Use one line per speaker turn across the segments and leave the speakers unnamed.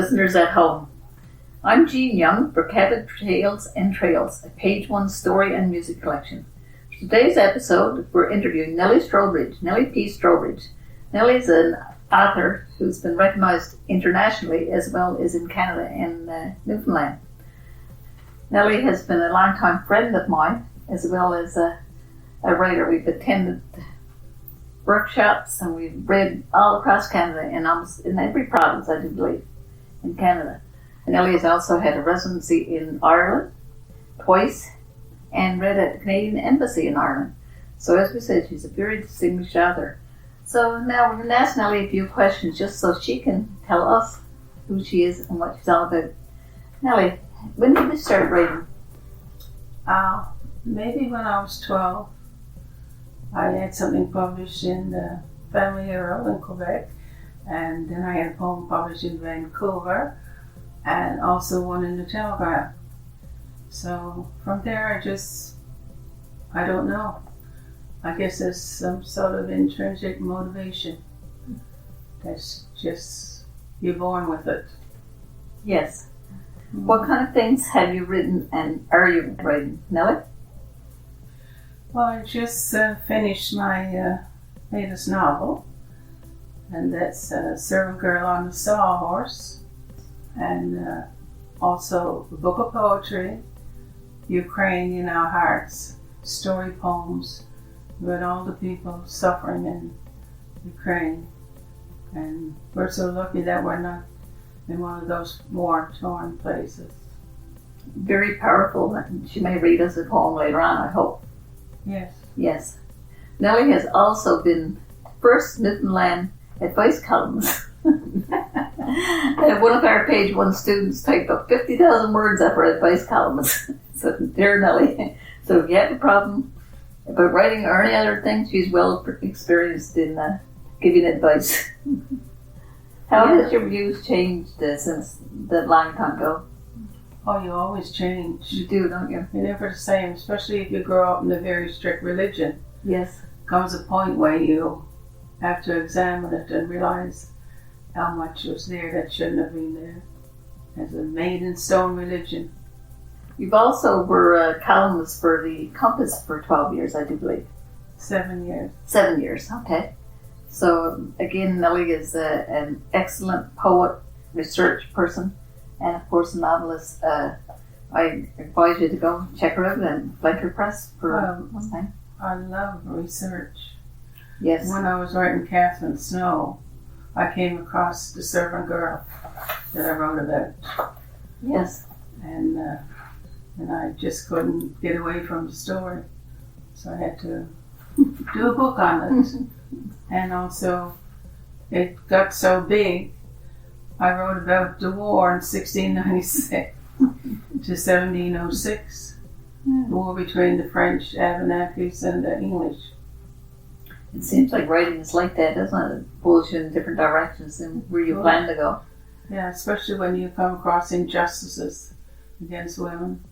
listeners at home. I'm Jean Young for Cabin Tales and Trails, a page one story and music collection. For today's episode, we're interviewing Nellie Strowbridge, Nellie P. Strowbridge. Nellie's an author who's been recognized internationally as well as in Canada and Newfoundland. Nellie has been a long-time friend of mine as well as a writer. We've attended workshops and we've read all across Canada and almost in every province, I do believe, in Canada. And Nellie has also had a residency in Ireland twice and read at the Canadian Embassy in Ireland. So as we said, she's a very distinguished author. So now we're going to ask Nellie a few questions just so she can tell us who she is and what she's all about. Nellie, when did you start writing?
Maybe when I was 12. I had something published in the Family Hero in Quebec, and then I had a poem published in Vancouver, and also one in the Telegraph. So from there I don't know. I guess there's some sort of intrinsic motivation. That's just, you're born with it.
Yes. What kind of things have you written and are you writing, Nellie?
Well, I just finished my latest novel, and that's Servant Girl on the Sawhorse, and also a book of poetry, Ukraine in Our Hearts, story poems about all the people suffering in Ukraine. And we're so lucky that we're not in one of those war-torn places.
Very powerful. She may read us a poem later on, I hope.
Yes.
Yes. Nellie has also been first Newfoundland advice columnist. One of our page one students typed up 50,000 words of her advice columns. So, dear Nellie, so if you have a problem about writing or any other thing, she's well experienced in giving advice. How has your views changed since that long time ago?
Oh, you always change.
You do, don't you?
You're never the same, especially if you grow up in a very strict religion.
Yes.
Comes a point where you have to examine it and realize how much was there that shouldn't have been there. As a made in stone religion.
You've also were a columnist for the Compass for 12 years, I do believe.
7 years.
7 years, okay. So again, Nellie is an excellent poet, research person, and of course a novelist. I advise you to go check her out and Fletcher Press for one time.
I love research.
Yes.
When I was writing Catherine Snow, I came across The Servant Girl that I wrote about.
Yes.
And I just couldn't get away from the story. So I had to do a book on it. And also, it got so big, I wrote about the war in 1696 to 1706. The war between the French Abenakis and the English.
It seems like writing is like that, doesn't it? It pulls you in different directions than where you plan to go.
Yeah, especially when you come across injustices against women.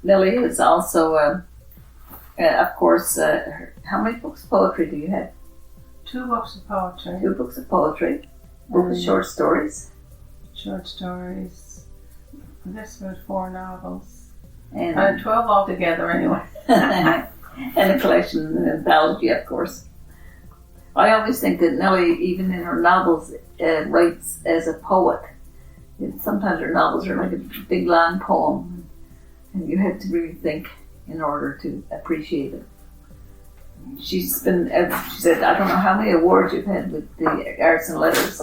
Nellie is also, of course, how many books of poetry do you have?
2 books of poetry.
2 books of poetry. Book of short stories.
Short stories. I guess about 4 novels.
And
12 altogether, anyway.
And a collection, an anthology, of course. I always think that Nellie, even in her novels, writes as a poet. Sometimes her novels are like a big, long poem, and you have to really think in order to appreciate it. She's been, she said, I don't know how many awards you've had with the Arts and Letters.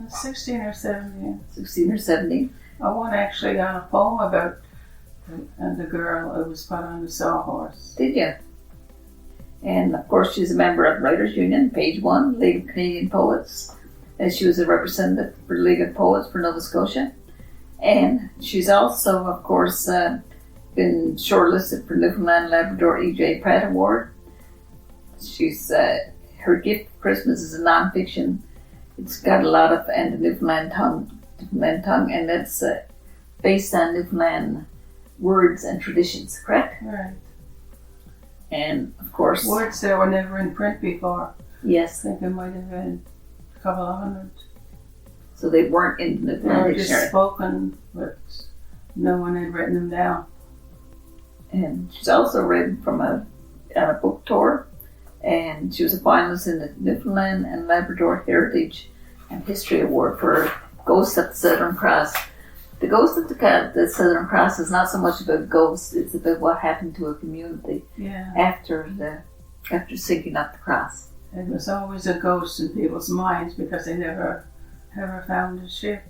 16 or 17.
16 or 17.
One actually got a poem about the girl who was put on the sawhorse.
Did you? And of course she's a member of Writers Union, Page 1, League of Canadian Poets. And she was a representative for the League of Poets for Nova Scotia. And she's also, of course, been shortlisted for Newfoundland Labrador E.J. Pratt Award. She's her gift for Christmas is a non-fiction. It's got a lot of and the Newfoundland tongue, and that's based on Newfoundland words and traditions. Correct?
Right.
And of course,
words that were never in print before.
Yes.
I think there might have been a couple of hundred.
So they weren't in the
They were just
dictionary.
spoken, but no one had written them down.
And she's also written from a book tour. And she was a finalist in the Newfoundland and Labrador Heritage and History Award for Ghost at the Southern Cross. The Ghost at the Southern Cross is not so much about ghosts, it's about what happened to a community after sinking up the cross.
It was always a ghost in people's minds because they never ever found the ship.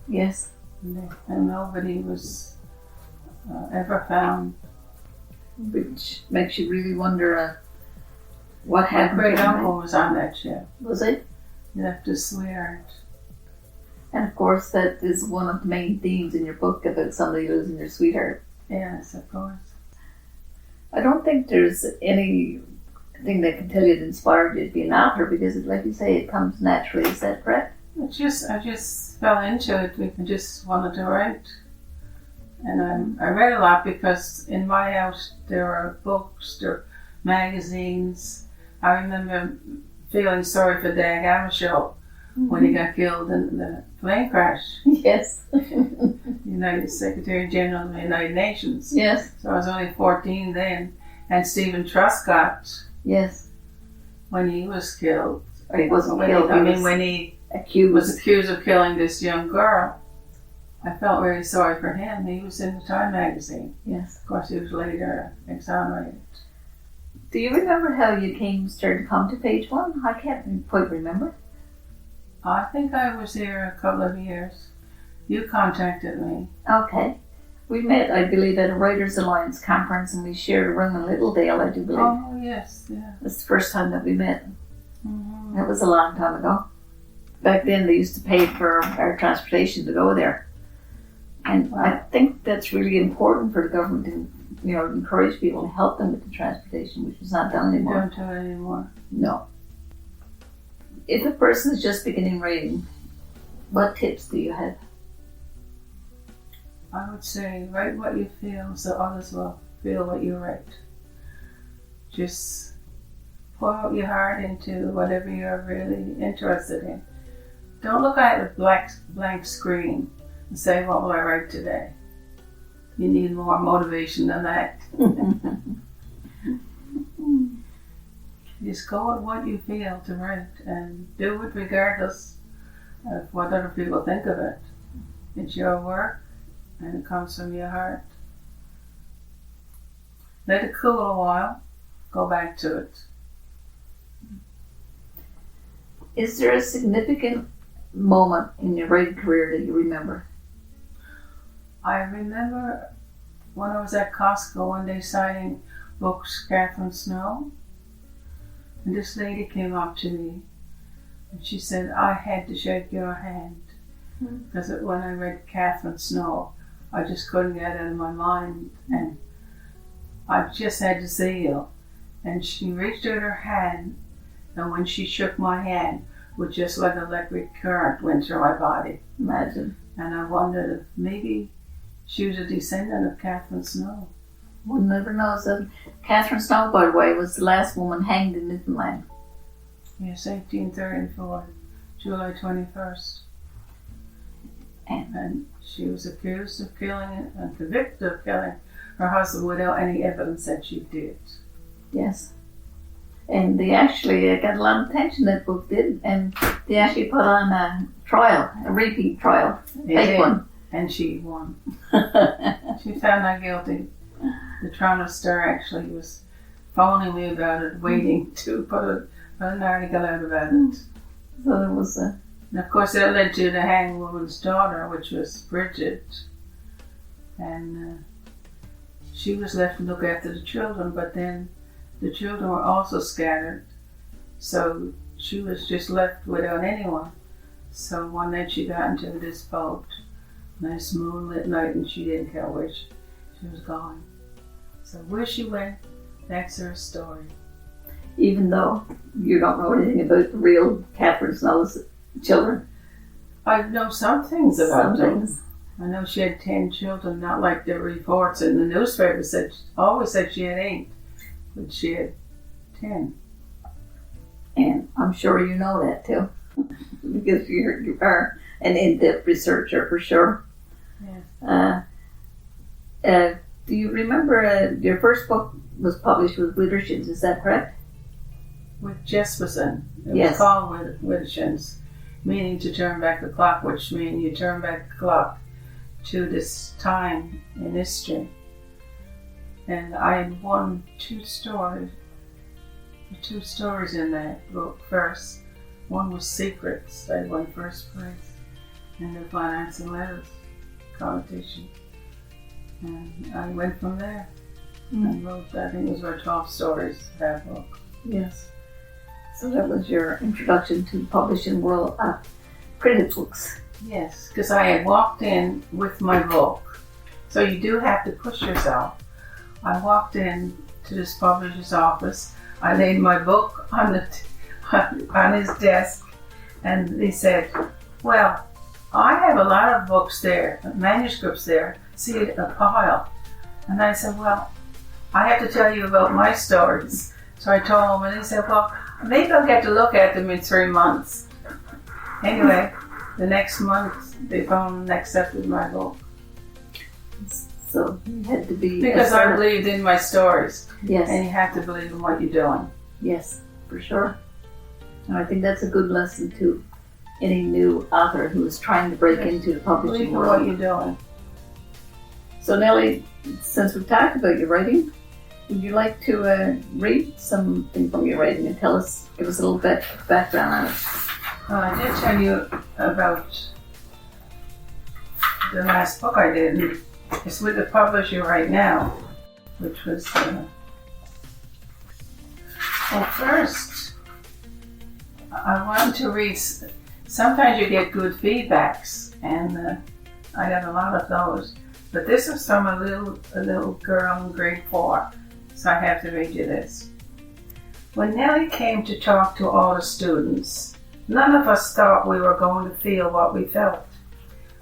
Yes.
And nobody was ever found.
Which makes you really wonder what happened.
My great uncle was on that ship.
Was it?
He left a sweetheart.
And of course, that is one of the main themes in your book about somebody losing their sweetheart.
Yes, of course.
I don't think there's anything that can tell you that inspired you to be an author because, like you say, it comes naturally. Is that correct?
I just fell into it. I just wanted to write. And I read a lot because in my house there were books, there were magazines. I remember feeling sorry for Dag Hammarskjöld when he got killed in the plane crash.
Yes.
United Secretary General of the United Nations.
Yes.
So I was only 14 then. And Stephen Truscott.
Yes.
When he was killed.
Or he wasn't killed.
When he was accused of killing this young girl. I felt very sorry for him. He was in the Time magazine.
Yes.
Of course, he was later exonerated.
Do you remember how you started to come to page one? I can't quite remember.
I think I was here a couple of years. You contacted me.
Okay. We met, I believe, at a Writers Alliance conference and we shared a room in Littledale, I do believe.
Oh, yes, yeah.
That's the first time that we met.
Mm-hmm.
That was a long time ago. Back then they used to pay for our transportation to go there. And wow. I think that's really important for the government to, encourage people to help them with the transportation, which is not done anymore.
They don't do it anymore.
No. If a person is just beginning writing, what tips do you have?
I would say write what you feel so others will feel what you write. Just pour out your heart into whatever you're really interested in. Don't look at a blank screen and say, what will I write today? You need more motivation than that. Just go with what you feel to write and do it regardless of what other people think of it. It's your work and it comes from your heart. Let it cool a while, go back to it.
Is there a significant moment in your writing career that you remember?
I remember when I was at Costco one day signing books, Catherine Snow, and this lady came up to me and she said, I had to shake your hand because when I read Catherine Snow, I just couldn't get it out of my mind and I just had to see you. And she reached out her hand and when she shook my hand, with just like an electric current went through my body.
Imagine.
And I wondered if maybe she was a descendant of Catherine Snow.
One never knows. Catherine Snow, by the way, was the last woman hanged in Newfoundland.
Yes, 1834, July 21st. And she was accused of killing and convicted of killing her husband without any evidence that she did.
Yes. And they actually got a lot of attention, that book did, and they actually put on a trial, a repeat trial, big one.
And she won. She found not guilty. The Toronto Star actually was phoning me about it, waiting to put an article out about it.
So there was
and of course that led to the hanged woman's daughter, which was Bridget. And she was left to look after the children, but then the children were also scattered, so she was just left without anyone. So one night she got into this boat, nice moonlit night, and she didn't care where she was going. So where she went, that's her story.
Even though you don't know anything about the real Catherine Snow's children?
I know some things about
some
them.
things.
I know she had 10 children, not like the reports in the newspapers always said she had 8. But she had 10.
And I'm sure you know that too, because you are an in-depth researcher for sure.
Yes.
Do you remember your first book was published with Wittershins, is that correct?
With Jesperson. It
Yes.
was called Wittershins, meaning to turn back the clock, which means you turn back the clock to this time in history. And I won two stories in that book first. One was Secrets, I won first place in the Finance and Letters competition. And I went from there. I wrote, I think it was about 12 stories, that book.
Yes. So that was your introduction to the publishing world of printed books.
Yes, because I had walked in with my book. So you do have to push yourself. I walked in to this publisher's office. I laid my book on his desk, and he said, "Well, I have a lot of books there, manuscripts there. See a pile." And I said, "Well, I have to tell you about my stories." So I told him, and he said, "Well, maybe I'll get to look at them in 3 months." Anyway, the next month they found and accepted my book.
So you had to be...
Because I believed in my stories.
Yes.
And you have to believe in what you're doing.
Yes, for sure. And I think that's a good lesson to any new author who is trying to break into the publishing
Believe in
world.
what you're doing.
So Nellie, since we've talked about your writing, would you like to read something from your writing and give us a little bit background on it?
I did tell you about the last book I did. It's with the publisher right now, which was... Well, first, I wanted to read... Sometimes you get good feedbacks, and I got a lot of those. But this is from a little girl in grade 4, so I have to read you this. When Nellie came to talk to all the students, none of us thought we were going to feel what we felt.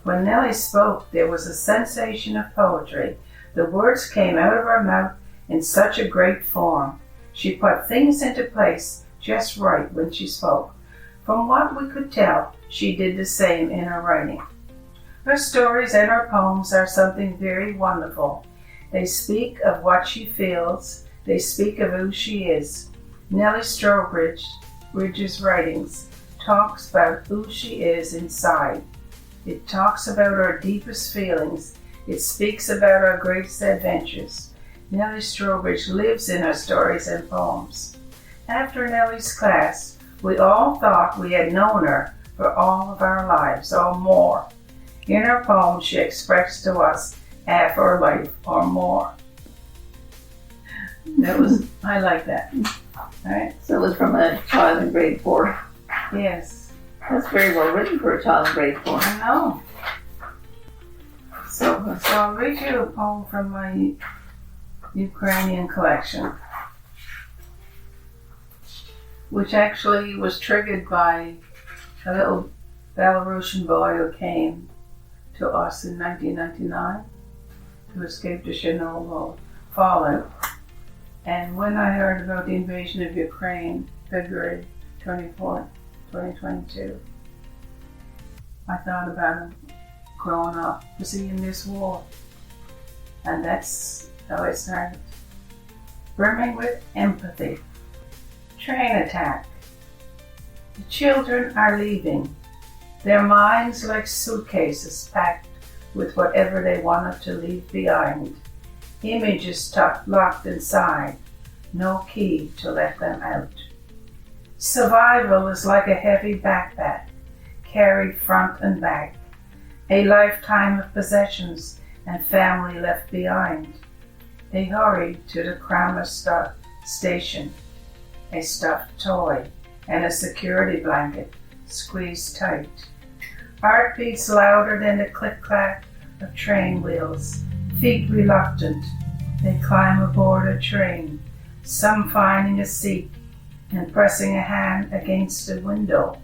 When Nellie spoke, there was a sensation of poetry. The words came out of her mouth in such a great form. She put things into place just right when she spoke. From what we could tell, she did the same in her writing. Her stories and her poems are something very wonderful. They speak of what she feels. They speak of who she is. Nellie Strowbridge's writings talks about who she is inside. It talks about our deepest feelings. It speaks about our greatest adventures. Nellie Strowbridge lives in her stories and poems. After Nellie's class, we all thought we had known her for all of our lives or more. In her poem, she expressed to us half her life or more. I like that. All right.
So it was from a child in grade 4.
Yes.
That's very well written for a child in grade 4.
I know.
So
I'll read you a poem from my Ukrainian collection, which actually was triggered by a little Belarusian boy who came to us in 1999 to escape the Chernobyl fallout. And when I heard about the invasion of Ukraine, February 24th, 2022, I thought about him growing up, was he in this war? And that's how it started. Brimming with empathy. Train attack. The children are leaving, their minds like suitcases packed with whatever they wanted to leave behind. Images locked inside, no key to let them out. Survival is like a heavy backpack, carried front and back, a lifetime of possessions and family left behind. They hurry to the Kramer station, a stuffed toy and a security blanket squeezed tight. Heart beats louder than the click-clack of train wheels. Feet reluctant, they climb aboard a train, some finding a seat and pressing a hand against the window,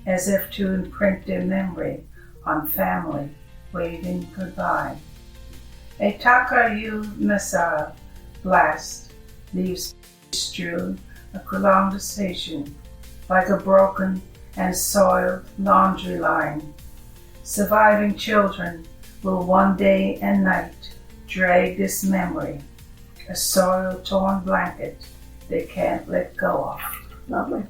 as if to imprint their memory on family, waving goodbye. A Takayu missile blast leaves strewn along the station like a broken and soiled laundry line. Surviving children will one day and night drag this memory, a soil-torn blanket they can't let go of.
Lovely.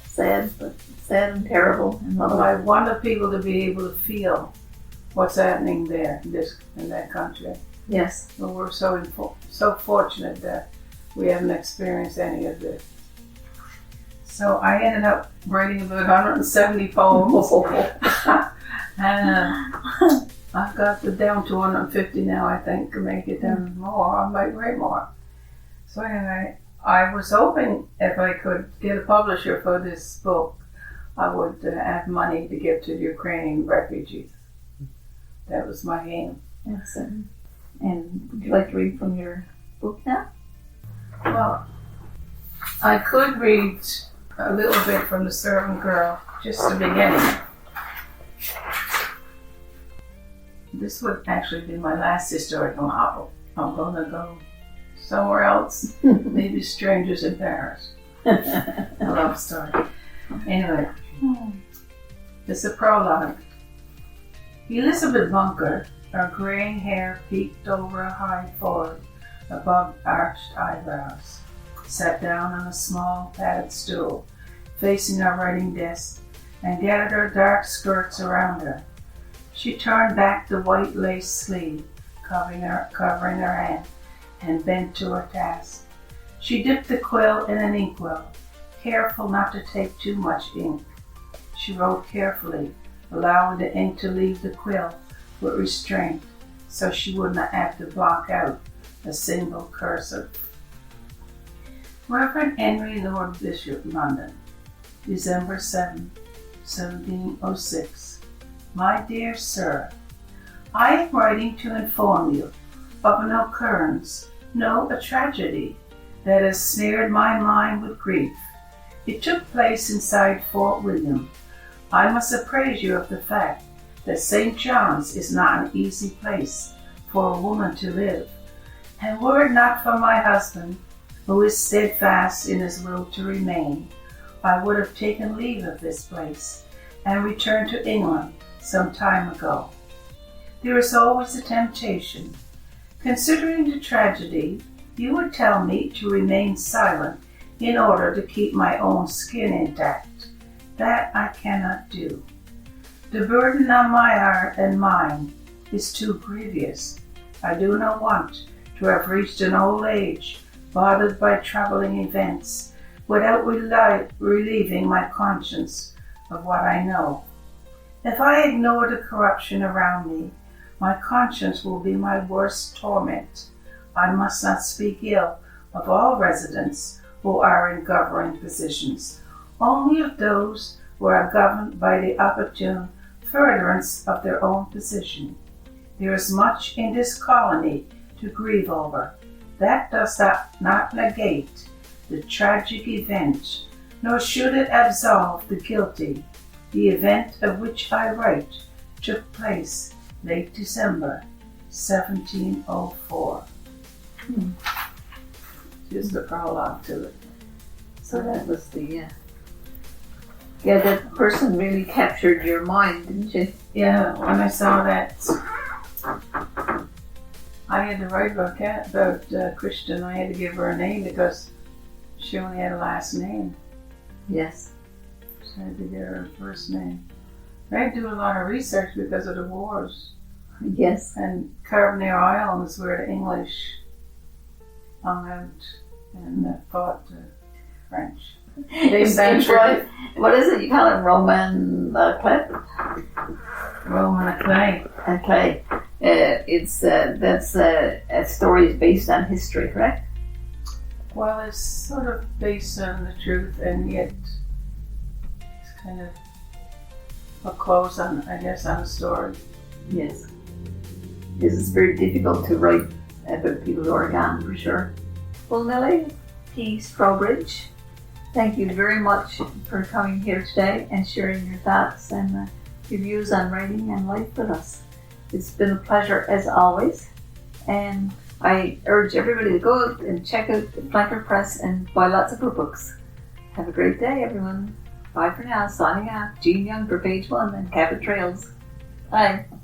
Sad, but sad and terrible. And
Well, I want people to be able to feel what's happening there, in that country.
Yes.
But we're so fortunate that we haven't experienced any of this. So I ended up writing about 170 poems. And I've got it down to 150 now, I think, to make it down more. I might write more. So anyway, I was hoping if I could get a publisher for this book, I would have money to give to the Ukrainian refugees. That was my aim.
Excellent. And would you like to read from your book now?
Well, I could read a little bit from The Servant Girl, just the beginning. This would actually be my last historical novel. I'm going to go somewhere else, maybe Strangers in Paris. A love story. Anyway, it's a prologue. Elizabeth Bunker, her graying hair peaked over a high forehead above arched eyebrows, sat down on a small padded stool facing her writing desk and gathered her dark skirts around her. She turned back the white lace sleeve covering her hand and bent to her task. She dipped the quill in an inkwell, careful not to take too much ink. She wrote carefully, allowing the ink to leave the quill with restraint so she would not have to block out a single cursive. Reverend Henry Lord Bishop, London, December 7, 1706. My dear sir, I am writing to inform you of an occurrence, no, a tragedy, that has snared my mind with grief. It took place inside Fort William. I must apprise you of the fact that St. John's is not an easy place for a woman to live, and were it not for my husband, who is steadfast in his will to remain, I would have taken leave of this place and returned to England some time ago. There is always a temptation. Considering the tragedy, you would tell me to remain silent in order to keep my own skin intact. That I cannot do. The burden on my heart and mind is too grievous. I do not want to have reached an old age bothered by troubling events without relieving my conscience of what I know. If I ignore the corruption around me, my conscience will be my worst torment. I must not speak ill of all residents who are in governing positions, only of those who are governed by the opportune furtherance of their own position. There is much in this colony to grieve over. That does not negate the tragic event, nor should it absolve the guilty. The event of which I write took place late December 1704. Just the prologue to it.
So that was the, that person really captured your mind, didn't you?
Yeah, when I saw that, I had to write about Christian. I had to give her a name because she only had a last name.
Yes.
So I had to give her a first name. I had to do a lot of research because of the wars.
Yes.
And Carbonare Islands where the English hung out and fought the French. They censored.
What is it? You call it Roman clay?
Roman clay.
Clay. That's stories based on history, correct?
Well, it's sort of based on the truth, and yet it's kind of a close on, I guess, on a story.
Yes. This is very difficult to write about people who are gone, for sure. Well, Nellie P. Strowbridge, thank you very much for coming here today and sharing your thoughts and your views on writing and life with us. It's been a pleasure as always, and I urge everybody to go out and check out the Flanker Press and buy lots of her books. Have a great day, everyone. Bye for now. Signing off. Jean Young for Page 1 and Cabot Trails. Bye.